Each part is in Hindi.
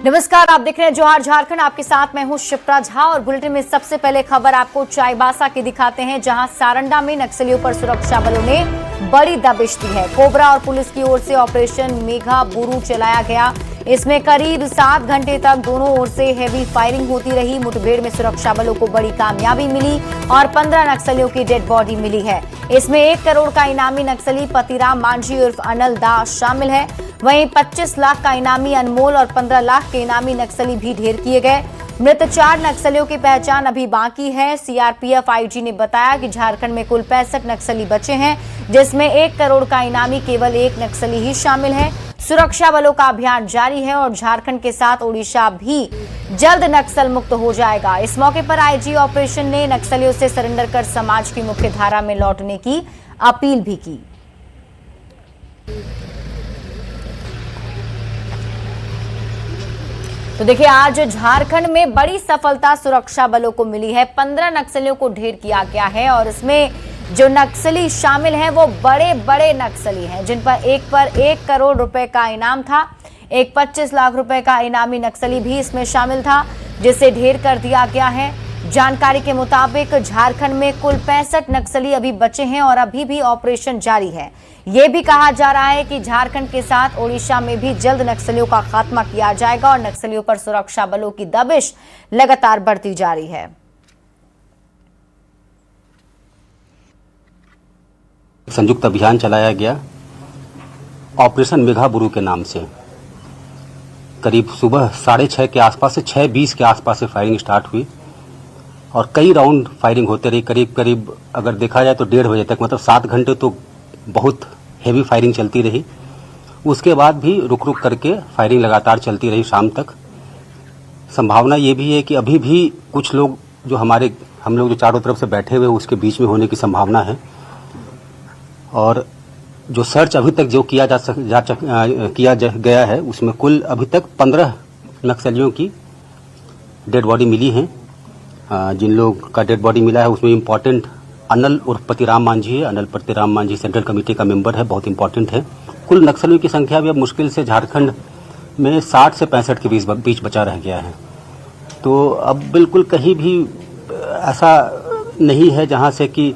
नमस्कार, आप देख रहे हैं जोहार झारखंड। आपके साथ मैं हूं शिप्रा झा और बुलेटिन में सबसे पहले खबर आपको चाईबासा की दिखाते हैं, जहां सारंडा में नक्सलियों पर सुरक्षा बलों ने बड़ी दबिश दी है। कोबरा और पुलिस की ओर से ऑपरेशन मेघा बुरू चलाया गया। इसमें करीब 7 घंटे तक दोनों ओर से हेवी फायरिंग होती रही। मुठभेड़ में सुरक्षा बलों को बड़ी कामयाबी मिली और 15 नक्सलियों की डेड बॉडी मिली है। इसमें 1 करोड़ का इनामी नक्सली पतिराम मांझी उर्फ अनल दास शामिल है। वहीं 25 लाख का इनामी अनमोल और 15 लाख के इनामी नक्सली भी ढेर किए गए। मृत 4 नक्सलियों की पहचान अभी बाकी है। सीआरपीएफ आईजी ने बताया कि झारखंड में कुल 65 नक्सली बचे हैं, जिसमें 1 करोड़ का इनामी केवल 1 नक्सली ही शामिल है। सुरक्षा बलों का अभियान जारी है और झारखंड के साथ ओडिशा भी जल्द नक्सल मुक्त हो जाएगा। इस मौके पर आईजी ऑपरेशन ने नक्सलियों से सरेंडर कर समाज की मुख्य धारा में लौटने की अपील भी की। तो देखिए, आज झारखंड में बड़ी सफलता सुरक्षा बलों को मिली है। 15 नक्सलियों को ढेर किया गया है और इसमें जो नक्सली शामिल हैं वो बड़े बड़े नक्सली हैं, जिन पर 1 करोड़ रुपए का इनाम था। एक 25 लाख रुपए का इनामी नक्सली भी इसमें शामिल था, जिसे ढेर कर दिया गया है। जानकारी के मुताबिक झारखंड में कुल 65 नक्सली अभी बचे हैं और अभी भी ऑपरेशन जारी है। ये भी कहा जा रहा है कि झारखंड के साथ ओडिशा में भी जल्द नक्सलियों का खात्मा किया जाएगा और नक्सलियों पर सुरक्षा बलों की दबिश लगातार बढ़ती जा रही है। संयुक्त अभियान चलाया गया ऑपरेशन मेघा बुरू के नाम से। करीब सुबह 6:30 के आसपास से 6:20 के आसपास से फायरिंग स्टार्ट हुई और कई राउंड फायरिंग होते रही। करीब अगर देखा जाए तो 1:30 बजे तक, मतलब 7 घंटे तो बहुत हेवी फायरिंग चलती रही। उसके बाद भी रुक रुक करके फायरिंग लगातार चलती रही शाम तक। संभावना ये भी है कि अभी भी कुछ लोग जो हम लोग जो चारों तरफ से बैठे हुए उसके बीच में होने की संभावना है। और जो सर्च अभी तक जो किया गया है उसमें कुल अभी तक 15 नक्सलियों की डेड बॉडी मिली है। जिन लोग का डेड बॉडी मिला है उसमें इम्पोर्टेंट अनल उर्फ पतिराम मांझी है। अनल पतिराम मांझी सेंट्रल कमेटी का मेंबर है, बहुत इंपॉर्टेंट है। कुल नक्सलियों की संख्या भी अब मुश्किल से झारखंड में 60 से 65 के बीच बचा रह गया है। तो अब बिल्कुल कहीं भी ऐसा नहीं है जहां से कि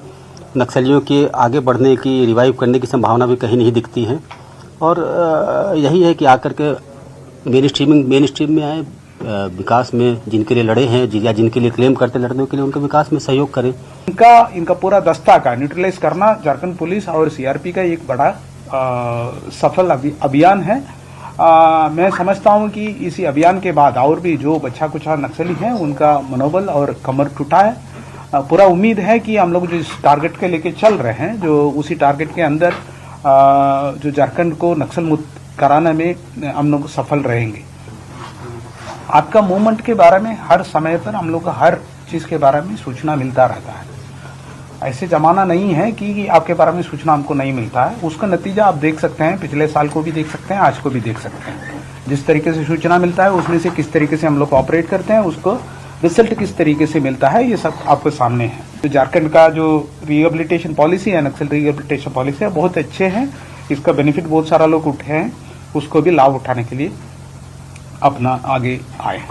नक्सलियों के आगे बढ़ने की, रिवाइव करने की संभावना भी कहीं नहीं दिखती है। और यही है कि आकर के मेन स्ट्रीम में आए, विकास में जिनके लिए लड़े हैं या जिनके लिए क्लेम करते लड़ने के लिए उनके विकास में सहयोग करें। इनका पूरा दस्ता का न्यूट्रलाइज करना झारखंड पुलिस और सीआरपी का एक बड़ा सफल अभियान है। मैं समझता हूं कि इसी अभियान के बाद और भी जो बच्चा कुछा नक्सली हैं उनका मनोबल और कमर टूटा है। पूरा उम्मीद है कि हम लोग जो इस टारगेट के लेके चल रहे हैं, जो उसी टारगेट के अंदर जो झारखंड को नक्सल मुक्त कराने में हम लोग सफल रहेंगे। आपका मूवमेंट के बारे में हर समय पर हम लोग को हर चीज के बारे में सूचना मिलता रहता है। ऐसे जमाना नहीं है कि आपके बारे में सूचना हमको नहीं मिलता है। उसका नतीजा आप देख सकते हैं, पिछले साल को भी देख सकते हैं, आज को भी देख सकते हैं। जिस तरीके से सूचना मिलता है उसमें से किस तरीके से हम लोग ऑपरेट करते हैं, उसको रिजल्ट किस तरीके से मिलता है, ये सब आपके सामने है। तो झारखंड का जो रिहेबिलिटेशन पॉलिसी है, नक्सल रिहेबिलिटेशन पॉलिसी है, बहुत अच्छे हैं। इसका बेनिफिट बहुत सारा लोग उठे हैं, उसको भी लाभ उठाने के लिए अपना आगे आए।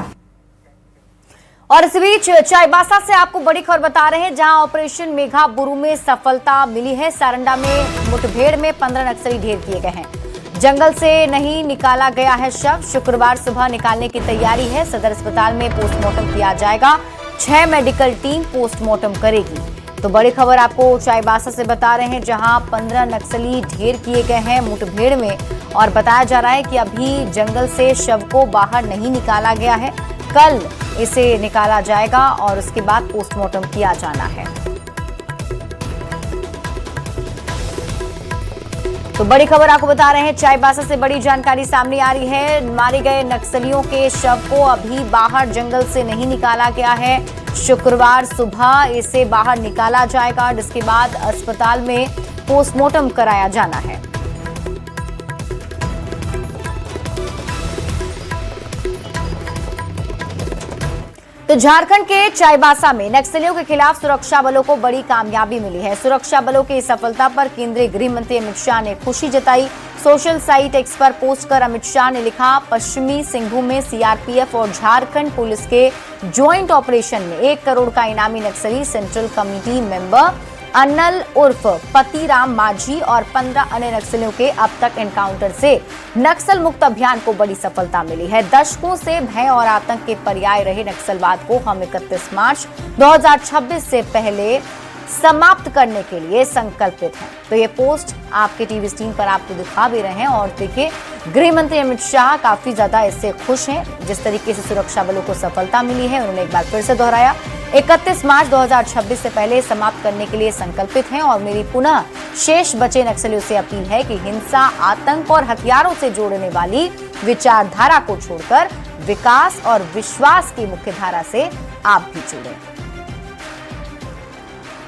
और इस बीच चाईबासा से आपको बड़ी खबर बता रहे हैं, जहां ऑपरेशन मेघा बुरू में सफलता मिली है। सारंडा में मुठभेड़ में 15 नक्सली ढेर किए गए हैं। जंगल से नहीं निकाला गया है शव। शुक्रवार सुबह निकालने की तैयारी है। सदर अस्पताल में पोस्टमार्टम किया जाएगा। 6 मेडिकल टीम पोस्टमार्टम करेगी। तो बड़ी खबर आपको चाईबासा से बता रहे हैं, जहां 15 नक्सली ढेर किए गए हैं मुठभेड़ में और बताया जा रहा है कि अभी जंगल से शव को बाहर नहीं निकाला गया है। कल इसे निकाला जाएगा और उसके बाद पोस्टमार्टम किया जाना है। तो बड़ी खबर आपको बता रहे हैं, चाईबासा से बड़ी जानकारी सामने आ रही है। मारे गए नक्सलियों के शव को अभी बाहर जंगल से नहीं निकाला गया है। शुक्रवार सुबह इसे बाहर निकाला जाएगा, जिसके बाद अस्पताल में पोस्टमार्टम कराया जाना है। तो झारखंड के चाईबासा में नक्सलियों के खिलाफ सुरक्षा बलों को बड़ी कामयाबी मिली है। सुरक्षा बलों की इस सफलता पर केंद्रीय गृह मंत्री अमित शाह ने खुशी जताई। सोशल साइट एक्स पर पोस्ट कर अमित शाह ने लिखा, पश्चिमी सिंहभूम में सीआरपीएफ और झारखंड पुलिस के ज्वाइंट ऑपरेशन में 1 करोड़ का इनामी नक्सली सेंट्रल कमेटी मेंबर अन्नल उर्फ पतिराम माझी और 15 अन्य नक्सलियों के अब तक एनकाउंटर से नक्सल मुक्त अभियान को बड़ी सफलता मिली है। दशकों से भय और आतंक के पर्याय रहे नक्सलवाद को हम 31 मार्च 2026 से पहले समाप्त करने के लिए संकल्पित हैं। तो ये पोस्ट आपके टीवी स्क्रीन पर आपको दिखा भी रहे हैं और देखिए गृह मंत्री अमित शाह काफी ज्यादा इससे खुश हैं जिस तरीके से सुरक्षा बलों को सफलता मिली है। उन्होंने एक बार फिर से दोहराया, 31 मार्च 2026 से पहले समाप्त करने के लिए संकल्पित हैं और मेरी पुनः शेष बचे नक्सलियों से अपील है कि हिंसा, आतंक और हथियारों से जोड़ने वाली विचारधारा को छोड़कर विकास और विश्वास की मुख्यधारा से आप भी जुड़ें।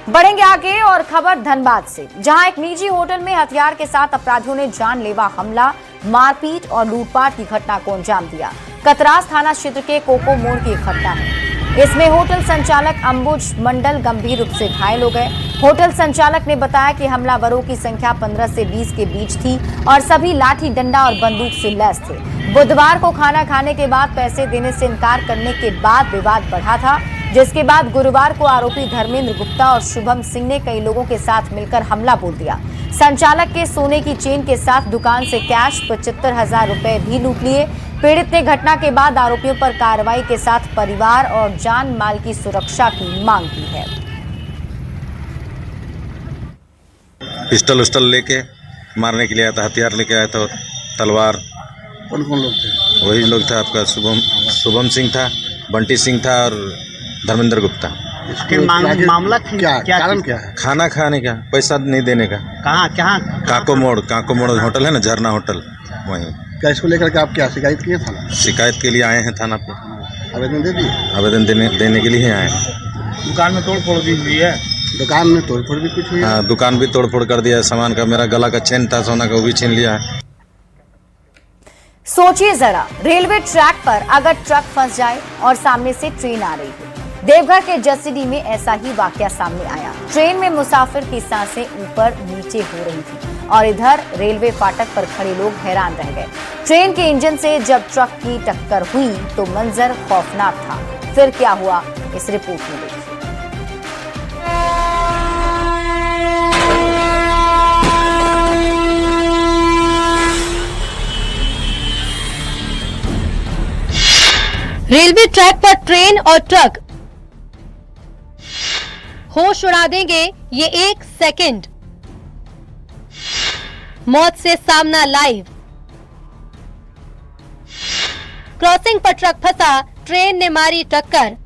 बढ़ेंगे आगे और खबर धनबाद से, जहां एक निजी होटल में हथियार के साथ अपराधियों ने जानलेवा हमला, मारपीट और लूटपाट की घटना को अंजाम दिया। कतरास थाना क्षेत्र के कोको मोड़ की घटना है। इसमें होटल संचालक अंबुज मंडल गंभीर रूप से घायल हो गए। होटल संचालक ने बताया कि हमलावरों की संख्या 15 से 20 के बीच थी और सभी लाठी डंडा और बंदूक से लैस थे। बुधवार को खाना खाने के बाद पैसे देने से इनकार करने के बाद विवाद बढ़ा था, जिसके बाद गुरुवार को आरोपी धर्मेंद्र गुप्ता और शुभम सिंह ने कई लोगों के साथ मिलकर हमला बोल दिया। संचालक के सोने की चेन के साथ दुकान से कैश 75,000 रुपए भी लूट लिए। पीड़ित ने घटना के बाद आरोपियों पर कार्रवाई के साथ परिवार और जान माल की सुरक्षा की मांग की है। पिस्टल उस्टल लेके मारने के लिए आया था, हथियार लेके आया था और तलवार। कौन कौन लोग थे? वही लोग था आपका शुभम सिंह था, बंटी सिंह था और धर्मेंद्र गुप्ता। मामला क्या कारण क्या है? खाना खाने का, पैसा नहीं देने का। कहाँ? काको मोड़ होटल है ना, झरना होटल, वहीं। क्या इसको लेकर के आप क्या शिकायत किए थाना? शिकायत के लिए आए हैं थाना पे। आवेदन दे दिए? आवेदन देने के लिए आए हैं। दुकान में तोड़फोड़ भी हुई है? दुकान में तोड़फोड़ भी कुछ हुई है? हाँ, दुकान भी तोड़फोड़ कर दिया है। सामान का, मेरा गला का चेन था सोना का, वो भी छीन लिया है। सोचिए जरा, रेलवे ट्रैक पर अगर ट्रक फंस जाए और सामने से ट्रेन आ रही हो। देवघर के जसीडीह में ऐसा ही वाकया सामने आया। ट्रेन में मुसाफिर की सांसें ऊपर नीचे हो रही थी और इधर रेलवे फाटक पर खड़े लोग हैरान रह गए। ट्रेन के इंजन से जब ट्रक की टक्कर हुई तो मंजर खौफनाक था। फिर क्या हुआ, इस रिपोर्ट में देखिए। रेलवे ट्रैक पर ट्रेन और ट्रक होश उड़ा देंगे ये 1 सेकंड। मौत से सामना लाइव। क्रॉसिंग पर ट्रक फंसा, ट्रेन ने मारी टक्कर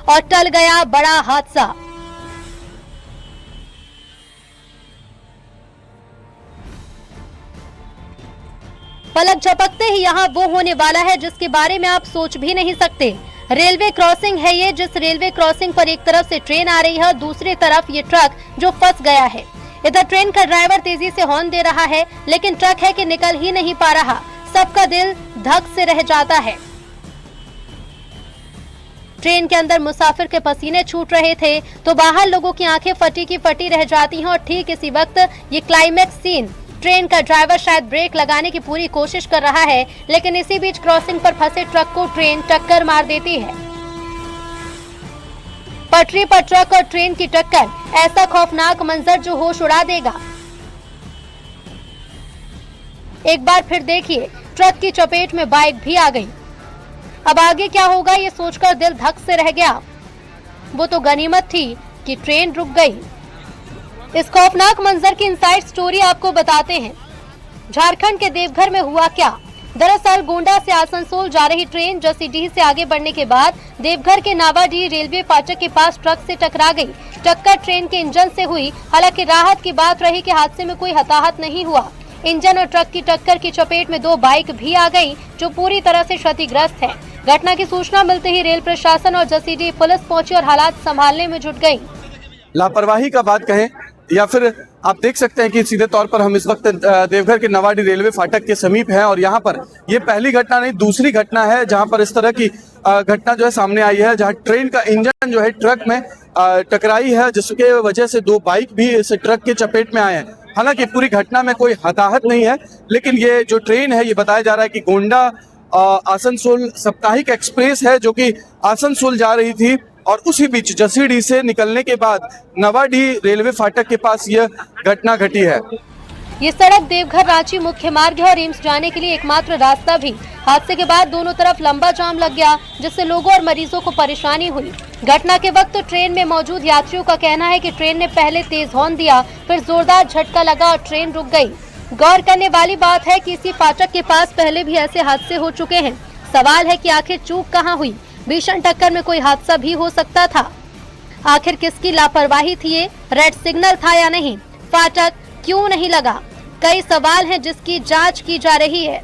और टल गया बड़ा हादसा। पलक झपकते ही यहां वो होने वाला है जिसके बारे में आप सोच भी नहीं सकते। रेलवे क्रॉसिंग है ये, जिस रेलवे क्रॉसिंग पर एक तरफ से ट्रेन आ रही है, दूसरी तरफ ये ट्रक जो फंस गया है। इधर ट्रेन का ड्राइवर तेजी से हॉर्न दे रहा है, लेकिन ट्रक है कि निकल ही नहीं पा रहा। सबका दिल धक से रह जाता है। ट्रेन के अंदर मुसाफिर के पसीने छूट रहे थे तो बाहर लोगों की आंखें फटी की फटी रह जाती हैं और ठीक इसी वक्त ये क्लाइमैक्स सीन। ट्रेन का ड्राइवर शायद ब्रेक लगाने की पूरी कोशिश कर रहा है, लेकिन इसी बीच क्रॉसिंग पर फंसे ट्रक को ट्रेन टक्कर मार देती है। पटरी पर ट्रक और ट्रेन की टक्कर, ऐसा खौफनाक मंजर जो होश उड़ा देगा। एक बार फिर देखिए, ट्रक की चपेट में बाइक भी आ गई। अब आगे क्या होगा ये सोचकर दिल धक से रह गया। वो तो गनीमत थी कि ट्रेन रुक गई। इस खौफनाक मंजर की इनसाइड स्टोरी आपको बताते हैं। झारखंड के देवघर में हुआ क्या? दरअसल गोंडा से आसनसोल जा रही ट्रेन जसीडीह से आगे बढ़ने के बाद देवघर के नावाडीह रेलवे फाटक के पास ट्रक से टकरा गई। टक्कर ट्रेन के इंजन से हुई। हालांकि राहत की बात रही कि हादसे में कोई हताहत नहीं हुआ। इंजन और ट्रक की टक्कर की चपेट में 2 बाइक भी आ गई जो पूरी तरह से क्षतिग्रस्त है। घटना की सूचना मिलते ही रेल प्रशासन और जसीडीह पुलिस पहुंची और हालात संभालने में जुट गई। लापरवाही का बात कहें या फिर आप देख सकते हैं कि सीधे तौर पर हम इस वक्त देवघर के नवाडी रेलवे फाटक के समीप हैं और यहाँ पर ये पहली घटना नहीं दूसरी घटना है जहाँ पर इस तरह की घटना जो है सामने आई है, जहाँ ट्रेन का इंजन जो है ट्रक में टकराई है, जिसके वजह से 2 बाइक भी इस ट्रक के चपेट में आए हैं। हालांकि पूरी घटना में कोई हताहत नहीं है, लेकिन ये जो ट्रेन है ये बताया जा रहा है कि गोंडा आसनसोल साप्ताहिक एक्सप्रेस है जो कि आसनसोल जा रही थी और उसी बीच जसीडीह से निकलने के बाद नवाडी रेलवे फाटक के पास यह घटना घटी है। ये सड़क देवघर रांची मुख्य मार्ग है और एम्स जाने के लिए एकमात्र रास्ता भी। हादसे के बाद दोनों तरफ लंबा जाम लग गया, जिससे लोगों और मरीजों को परेशानी हुई। घटना के वक्त ट्रेन में मौजूद यात्रियों का कहना है कि ट्रेन ने पहले तेज हॉर्न दिया, फिर जोरदार झटका लगा और ट्रेन रुक गई। गौर करने वाली बात है कि इसी फाटक के पास पहले भी ऐसे हादसे हो चुके हैं। सवाल है कि आखिर चूक कहाँ हुई? भीषण टक्कर में कोई हादसा भी हो सकता था। आखिर किसकी लापरवाही थी? ये रेड सिग्नल था या नहीं? फाटक क्यों नहीं लगा? कई सवाल हैं जिसकी जांच की जा रही है।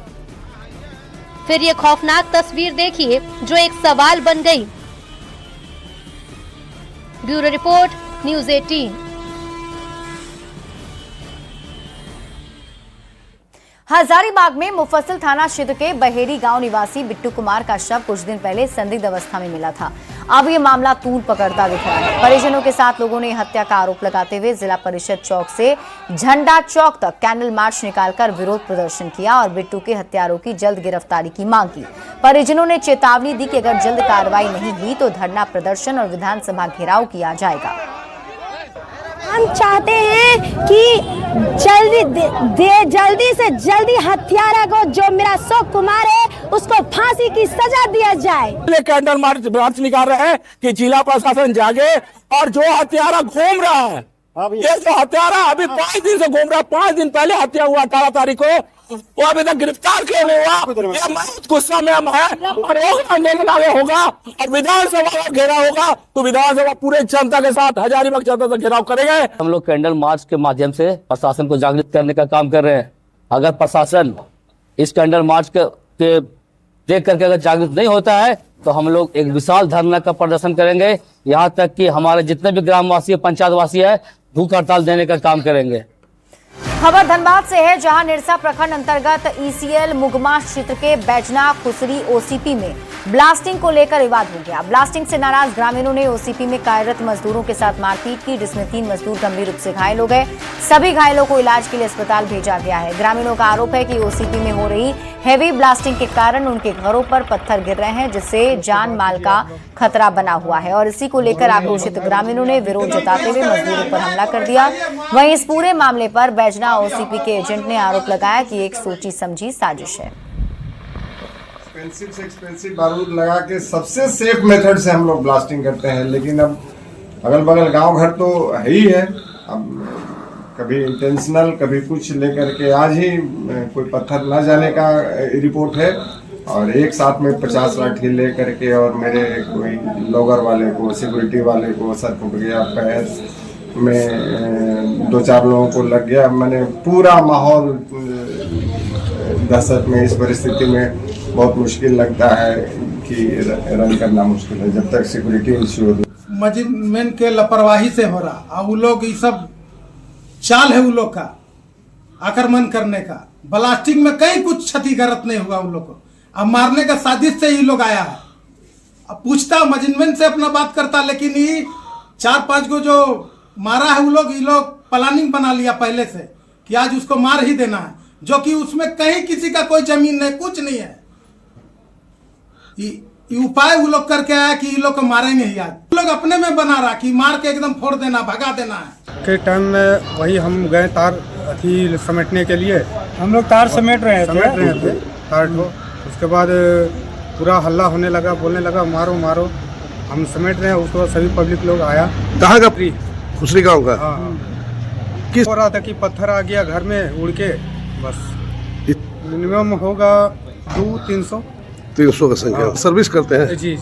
फिर ये खौफनाक तस्वीर देखिए जो एक सवाल बन गई। Bureau report, news 18। हजारीबाग में मुफस्सिल थाना क्षेत्र के बहेरी गांव निवासी बिट्टू कुमार का शव कुछ दिन पहले संदिग्ध अवस्था में मिला था। अब ये मामला तूल पकड़ता दिख रहा है। परिजनों के साथ लोगों ने हत्या का आरोप लगाते हुए जिला परिषद चौक से झंडा चौक तक कैंडल मार्च निकालकर विरोध प्रदर्शन किया और बिट्टू के हत्यारों की जल्द गिरफ्तारी की मांग की। परिजनों ने चेतावनी दी कि अगर जल्द कार्रवाई नहीं हुई तो धरना प्रदर्शन और विधानसभा घेराव किया जाएगा। हम चाहते हैं कि जल्दी से जल्दी हत्यारा को, जो मेरा अशोक कुमार है, उसको फांसी की सजा दिया जाए। कैंडल मार्च निकाल रहे हैं कि जिला प्रशासन जागे और जो हत्यारा घूम रहा है, ये जो हत्यारा अभी 5 दिन से घूम रहा है, 5 दिन पहले हत्या हुआ 18 तारीख को, वो अभी तक गिरफ्तार क्यों नहीं हुआ? ये बहुत गुस्सा में हम है और आंदोलन आगे होगा और विधानसभा का घेराव होगा तो विधानसभा पूरे जनता के साथ हजारीबाग जनता से घेराव करेंगे। हम लोग कैंडल मार्च के माध्यम से प्रशासन को जागृत करने का काम कर रहे हैं। अगर प्रशासन इस कैंडल मार्च के देख करके अगर जागृत नहीं होता है तो हम लोग एक विशाल धरना का प्रदर्शन करेंगे, यहाँ तक कि हमारे जितने भी ग्रामवासी पंचायतवासी है भूख हड़ताल देने का काम करेंगे। खबर धनबाद से है, जहां निरसा प्रखंड अंतर्गत ईसीएल मुगमा क्षेत्र के बैजना खुसरी ओसीपी में ब्लास्टिंग को लेकर विवाद हो गया। ब्लास्टिंग से नाराज ग्रामीणों ने ओसीपी में कार्यरत मजदूरों के साथ मारपीट की, जिसमें 3 मजदूर गंभीर रूप से घायल हो गए। सभी घायलों को इलाज के लिए अस्पताल भेजा गया है। ग्रामीणों का आरोप है कि ओसीपी में हो रही हैवी ब्लास्टिंग के कारण उनके घरों पर पत्थर गिर रहे हैं, जिससे जान माल का खतरा बना हुआ है और इसी को लेकर आक्रोशित ग्रामीणों ने विरोध जताते हुए मजदूरों पर हमला कर दिया। वहीं इस पूरे मामले पर बैजना ओसीपी के एजेंट ने आरोप लगाया कि एक सोची समझी साजिश है। एक्सपेंसिव से एक्सपेंसिव बारूद लगा के सबसे सेफ मेथड से हम लोग ब्लास्टिंग करते हैं, लेकिन अब अगल बगल गांव घर तो है ही है। अब कभी इंटेंशनल कभी कुछ लेकर के, आज ही कोई पत्थर न जाने का रिपोर्ट है और एक साथ में 50 लाठी ले करके और मेरे कोई लॉगर वाले को, सिक्योरिटी वाले को सर फूट गया, पैर में 2-4 लोगों को लग गया। मैंने पूरा माहौल दहशत में, इस परिस्थिति में बहुत मुश्किल लगता है कि रन करना मुश्किल है जब तक सिक्योरिटी इश्यू हो। मैनेजमेंट के लापरवाही से हो रहा, और वो लोग ये सब चाल है वो लोग का आक्रमण करने का। ब्लास्टिंग में कहीं कुछ क्षतिग्रस्त नहीं हुआ उन लोग को, अब मारने का साजिश से ही लोग आया है। अब पूछता मैनेजमेंट से अपना बात करता, लेकिन ये 4-5 को जो मारा है वो लोग, ये लोग प्लानिंग बना लिया पहले से कि आज उसको मार ही देना है, जो कि उसमें कहीं किसी का कोई जमीन नहीं, कुछ नहीं है। ये उपाय वो लोग करके आया कि ये लोग को मारेंगे ही। आज लोग अपने में बना रहा कि मार के एकदम फोड़ देना, भगा देना है। के टाइम में वही हम गए तार अथी समेटने के लिए, हम लोग तार समेट रहे थे तार को। उसके बाद पूरा हल्ला होने लगा, बोलने लगा मारो मारो, हम समेट रहे हैं। उसके बाद सभी पब्लिक लोग आया। कहाँ का खुसरी गाँव का? हाँ, किस हो रहा था कि पत्थर आ गया घर में उड़ के, बस मिनिमम होगा 200-300 का संख्या। सर्विस करते हैं जी जी।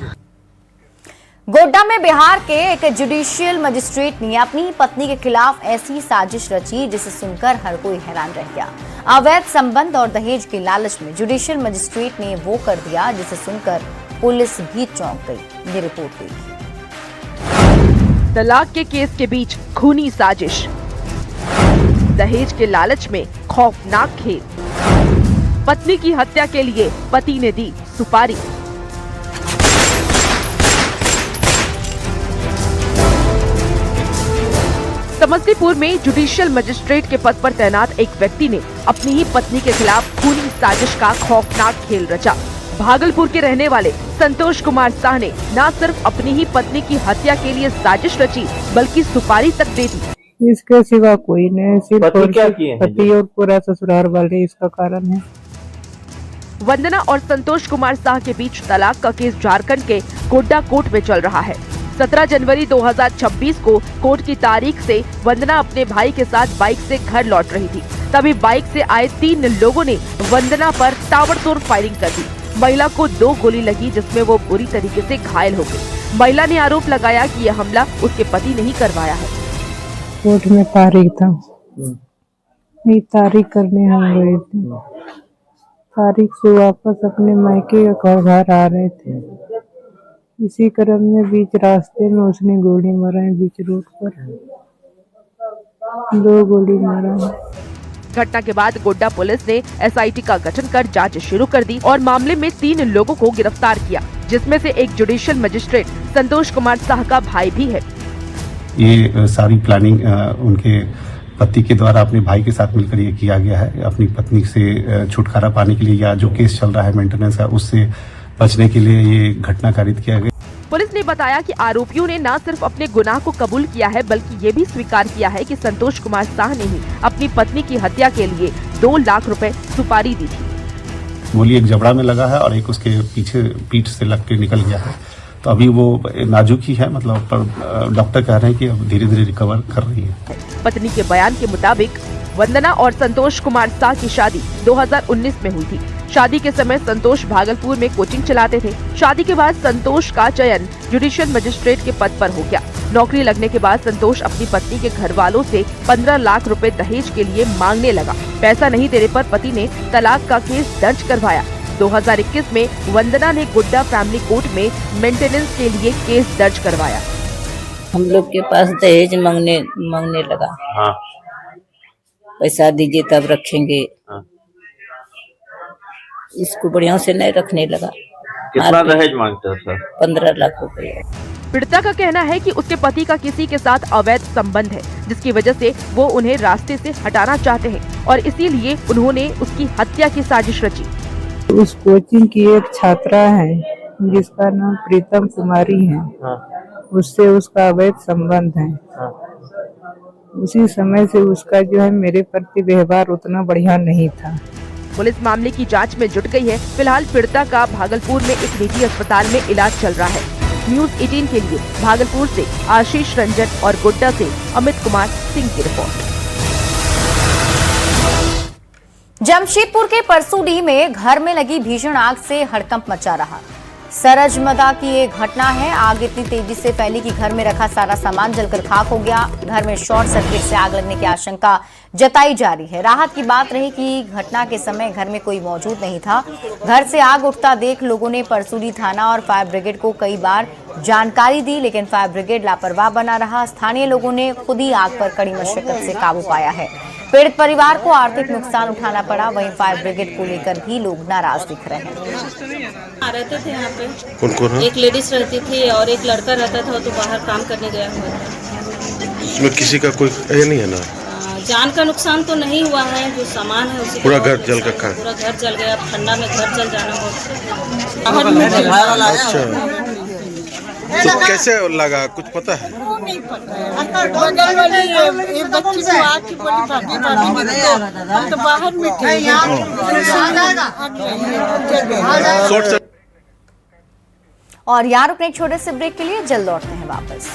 गोड्डा में बिहार के एक जुडिशियल मजिस्ट्रेट ने अपनी पत्नी के खिलाफ ऐसी साजिश रची जिसे सुनकर हर कोई हैरान रह गया। अवैध संबंध और दहेज के लालच में जुडिशियल मजिस्ट्रेट ने वो कर दिया जिसे सुनकर पुलिस भी चौंक गई। ये रिपोर्ट हुई। तलाक के केस के बीच खूनी साजिश। दहेज के लालच में खौफनाक खेल। पत्नी की हत्या के लिए पति ने दी सुपारी। समस्तीपुर में जुडिशियल मजिस्ट्रेट के पद पर तैनात एक व्यक्ति ने अपनी ही पत्नी के खिलाफ खूनी साजिश का खौफनाक खेल रचा। भागलपुर के रहने वाले संतोष कुमार शाह ने न सिर्फ अपनी ही पत्नी की हत्या के लिए साजिश रची, बल्कि सुपारी तक दे दी। इसके सिवा कोई नहीं, सिर्फ पति और पूरा ससुराल वाले इसका कारण है। वंदना और संतोष कुमार शाह के बीच तलाक का केस झारखंड के गोड्डा कोर्ट में चल रहा है। 17 जनवरी 2026 को कोर्ट की तारीख से वंदना अपने भाई के साथ बाइक से घर लौट रही थी। तभी बाइक से आए 3 लोगों ने वंदना पर ताबड़तोड़ फायरिंग कर दी। महिला को 2 गोली लगी, जिसमें वो बुरी तरीके से घायल हो गई। महिला ने आरोप लगाया कि यह हमला उसके पति ने ही करवाया है। कोर्ट में तारीख था, नहीं तारीख करने हम गए थे। तारीख से वापस अपने मायके घर आ रहे थे। इसी क्रम में बीच रास्ते में उसने गोली मारा है, बीच रोड पर 2 गोली मारा है। घटना के बाद गोड्डा पुलिस ने SIT का गठन कर जांच शुरू कर दी और मामले में 3 लोगों को गिरफ्तार किया, जिसमें से एक जुडिशियल मजिस्ट्रेट संतोष कुमार शाह का भाई भी है। ये सारी प्लानिंग उनके पति के द्वारा अपने भाई के साथ मिलकर ये किया गया है। अपनी पत्नी से छुटकारा पाने के लिए या जो केस चल रहा है मेंटेनेंस का, उससे बचने के लिए ये घटना कारित किया गया। पुलिस ने बताया कि आरोपियों ने न सिर्फ अपने गुनाह को कबूल किया है, बल्कि ये भी स्वीकार किया है कि संतोष कुमार शाह ने ही अपनी पत्नी की हत्या के लिए 2 लाख रुपए सुपारी दी थी। गोली एक जबड़ा में लगा है और एक उसके पीछे पीठ से लग के निकल गया है। तो अभी वो नाजुक ही है, मतलब पर डॉक्टर कह रहे हैं कि अब धीरे धीरे रिकवर कर रही है। पत्नी के बयान के मुताबिक वंदना और संतोष कुमार शाह की शादी 2019 में हुई थी। शादी के समय संतोष भागलपुर में कोचिंग चलाते थे। शादी के बाद संतोष का चयन जुडिशियल मजिस्ट्रेट के पद पर हो गया। नौकरी लगने के बाद संतोष अपनी पत्नी के घर वालों से 15 लाख रुपए दहेज के लिए मांगने लगा। पैसा नहीं देने पर पति ने तलाक का केस दर्ज करवाया। 2021 में वंदना ने गोड्डा फैमिली कोर्ट में मेंटेनेंस के लिए केस दर्ज करवाया। हम लोग के पास दहेज मांगने लगा। हाँ। पैसा दीजिए तब रखेंगे। हाँ। इसको बढ़िया से नहीं रखने लगा। कितना दहेज मांगते हैं सर? 15 लाख रुपए। पीड़िता का कहना है कि उसके पति का किसी के साथ अवैध संबंध है, जिसकी वजह से वो उन्हें रास्ते से हटाना चाहते हैं और इसीलिए उन्होंने उसकी हत्या की साजिश रची। उस कोचिंग की एक छात्रा है जिसका नाम प्रीतम कुमारी है। हाँ। उससे उसका अवैध संबंध है। हाँ। उसी समय से उसका जो है मेरे प्रति व्यवहार उतना बढ़िया नहीं था। पुलिस मामले की जांच में जुट गई है। फिलहाल पीड़िता का भागलपुर में एक निजी अस्पताल में इलाज चल रहा है। न्यूज़ 18 के लिए भागलपुर से आशीष रंजन और गोड्डा से अमित कुमार सिंह की रिपोर्ट। जमशेदपुर के परसूडी में घर में लगी भीषण आग से हड़कंप मचा रहा। सरजमदा की ये घटना है। आग इतनी तेजी से फैली कि घर में रखा सारा सामान जलकर खाक हो गया। घर में शॉर्ट सर्किट से आग लगने की आशंका जताई जा रही है। राहत की बात रही कि घटना के समय घर में कोई मौजूद नहीं था। घर से आग उठता देख लोगों ने परसूडी थाना और फायर ब्रिगेड को कई बार जानकारी दी, लेकिन फायर ब्रिगेड लापरवाह बना रहा। स्थानीय लोगों ने खुद ही आग पर कड़ी मशक्कत से काबू पाया है। पीड़ित परिवार को आर्थिक नुकसान उठाना पड़ा। वहीं फायर ब्रिगेड को लेकर भी लोग नाराज दिख रहे हैं। रहते थे यहाँ पे कौन? एक लेडीज रहती थी और एक लड़का रहता था, तो बाहर काम करने गया हुआ था। इसमें किसी का कोई ये नहीं है ना? जान का नुकसान तो नहीं हुआ है, जो सामान है उसी पूरा घर जल का खा। पूरा घर जल गया। ठंडा में घर जल जाना बहुत। अच्छा, तो कैसे लगा कुछ पता है? नहीं पता। बगल वाली एक बच्ची को आग की बड़ी भाभी तो बाहर में और यहाँ रुकने एक छोटे से ब्रेक के लिए जल्द लौटते हैं वापस।